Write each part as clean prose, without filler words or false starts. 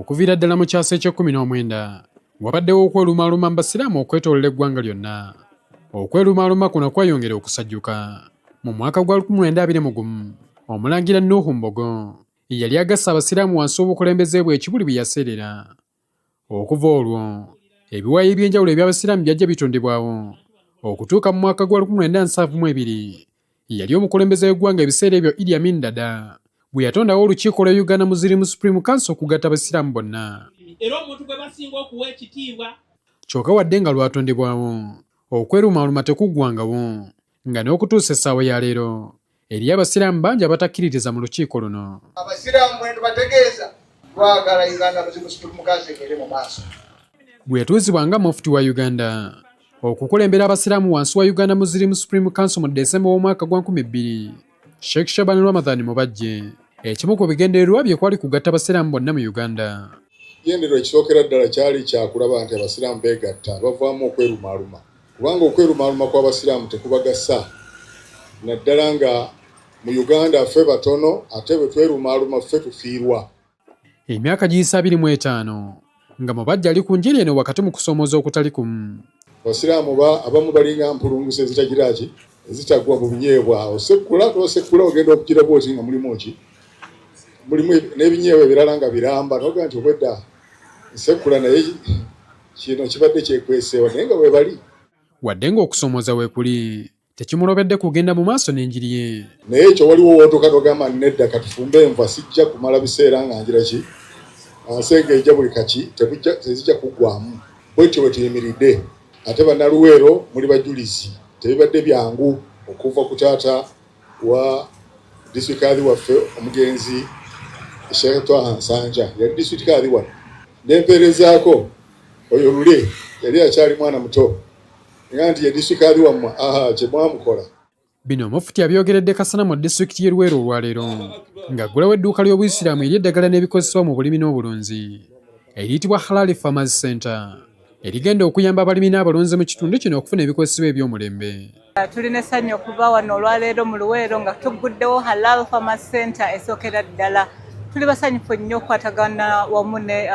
Okuviira ddala mu kyasa eky'e19 wabaddewo okwerumaaluma mu basiraamu okwetoolera eggwanga lyonna. Okwerumaaluma kuno kwayongera okusajjuka mu mwaka gwa 1921 omulangira Nuhu Mbogo yali agassa abasiraamu wansi w'obukulembeze bwe ekibuli bwe yaseerera. Okuva olwo ebiwaayo eby'enjawulo eby'abasiraamu byajja bitondebwawo okutuuka mu mwaka gwa 1972 yali omukulembeze w'eggwanga ebiseera ebyo Idi Amin Dada bwe yatondawo olukiiko lwa Uganda Muslim Supreme Council okugatta abasiraamu bonna. Era omuntu gwe basinga okuwa ekitiibwa. Kyokka wadde nga lwatondebwawo okwerumaaluma tekuggwangawo nga n'okutuusa essaawa ya leero eriyo abasiraamu bangi abatakkiririza mu lukiiko luno. Abasiraamu bwe tubategeeza twagala Uganda Muslim Supreme Council egende mu maaso. Bwe yatuuzibwanga Mufti wa Uganda okukulembera abasiraamu wansi wa Uganda Muslim Supreme Council mu Desemba w'omwaka gwa 2000, Sheikh Shaban Ramadhan Mubajje ekimu ku bigendererwa bye kwali kugatta abasiraamu bonna mu Uganda. Ekigendererwa ekisookera ddala kyali kyakulaba nti abasiraamu beegatta bavaamu okwerumaaluma, kubanga okwerumaaluma kw'abasiraamu tekubagasa naddala nga mu Uganda ffe batono ate bwe twerumaaluma ffe tufiirwa. Emyaka giyisa 25 nga Mubajje ali ku njiri eno wakati mu kusomooza okutali kumu. Abasiraamu abamu balinga mpulungusa ezitagira ki ezitagwa mu binyeebwa. Osekkula ogenda okugira bwoti nga mulimu ki mulimu n'ebinyeebwa ebirala nga biramba noga nti obwedda nsekkula naye kino kibadde kyekweseewa naye nga bwe bali. Wadde ng'okusomooza weekuli tekimulobedde kugenda mu maaso n'enjiri ye. Naye ekyo waliwo wootoka togamba nedda katufumbe enva sijja kumala biseera nga ngira ki nsenge ejja buli kaki tezijja kuggwamu. Bwetyo bwe tuyimiridde ate bannaluweero muli bajulizi tebibadde byangu okuva ku taata wa disitulikaazi waffe omugenzi Sheikh Nsanja yali disitulikaazi wano n'empeerezaako oyo lule yali akyali mwana muto nga nti ye disitulikaazi wammwe kye mwamukola. Bino Mufti abyogeredde Kasana mu disitulikiti y'e Luweero olwaleero ng'aggulawo edduuka ly'obuyisiraamu ery'eddagala n'ebikozesebwa mu bulimi n'obulunzi eriyitibwa Halaal Farmers Centre erigenda okuyamba abalimi n'abalunzi mu kitundu kino okufuna ebikozesebwa eby'omulembe. Tulina essanyu okuba wano olwaleero mu Luweero nga tugguddewo Halaal Farmers Centre esookera ddala. Tuli basanyufu nnyo okukwatagana wamu ne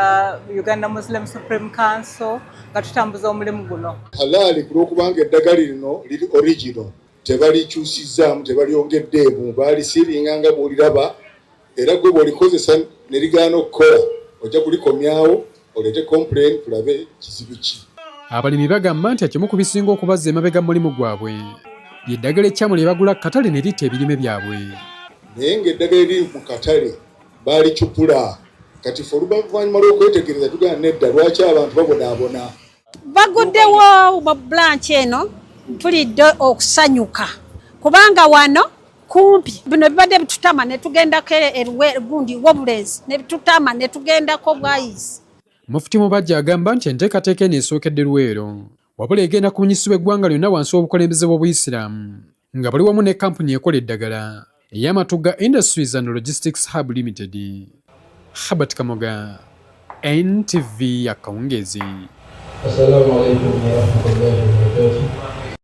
Uganda Muslim Supreme Council nga tutambuza omulimu guno. Halaal kulwokubanga eddagala lino liri original, tebalikyusizaamu tebalyongeddeemu, baalisiiringa nga bw'oliraba era gwe bw'olikozesa ne ligaana okukola ojja kulikomyawo oleete complain tulabe kizibu ki. Abalimi bagamba nti ekimu ku bisinga okubazza emabega mulimu gwabwe ly'eddagala ekyamu lye bagula ku katale ne litta ebirime byabwe. Naye ng'eddagala eriri mu katale baalicupula kati ffe oluvannyuma lw'okwetegereza tugana nedda lwaki abantu babonaabona. Baguddewo mu branch eno tulidde okusanyuka kubanga wano kumpi bino bibadde bitutama ne tugendako gundi Wabulezi ne bitutama ne tugendako bwayisi. Mufti Mubajje agamba nti enteekateeka eno esookedde Luweero wabula egenda kubunyisibwa eggwanga lyonna wansi w'obukulembeze bw'obuyisiraamu nga bali wamu ne kampuni ekola eddagala ey'Amatugga Industries and Logistics Hub Limited. Habat Kamoga, NTV Akawungeezi. Assalamu alaikum warahmatullahi wabarakatuh.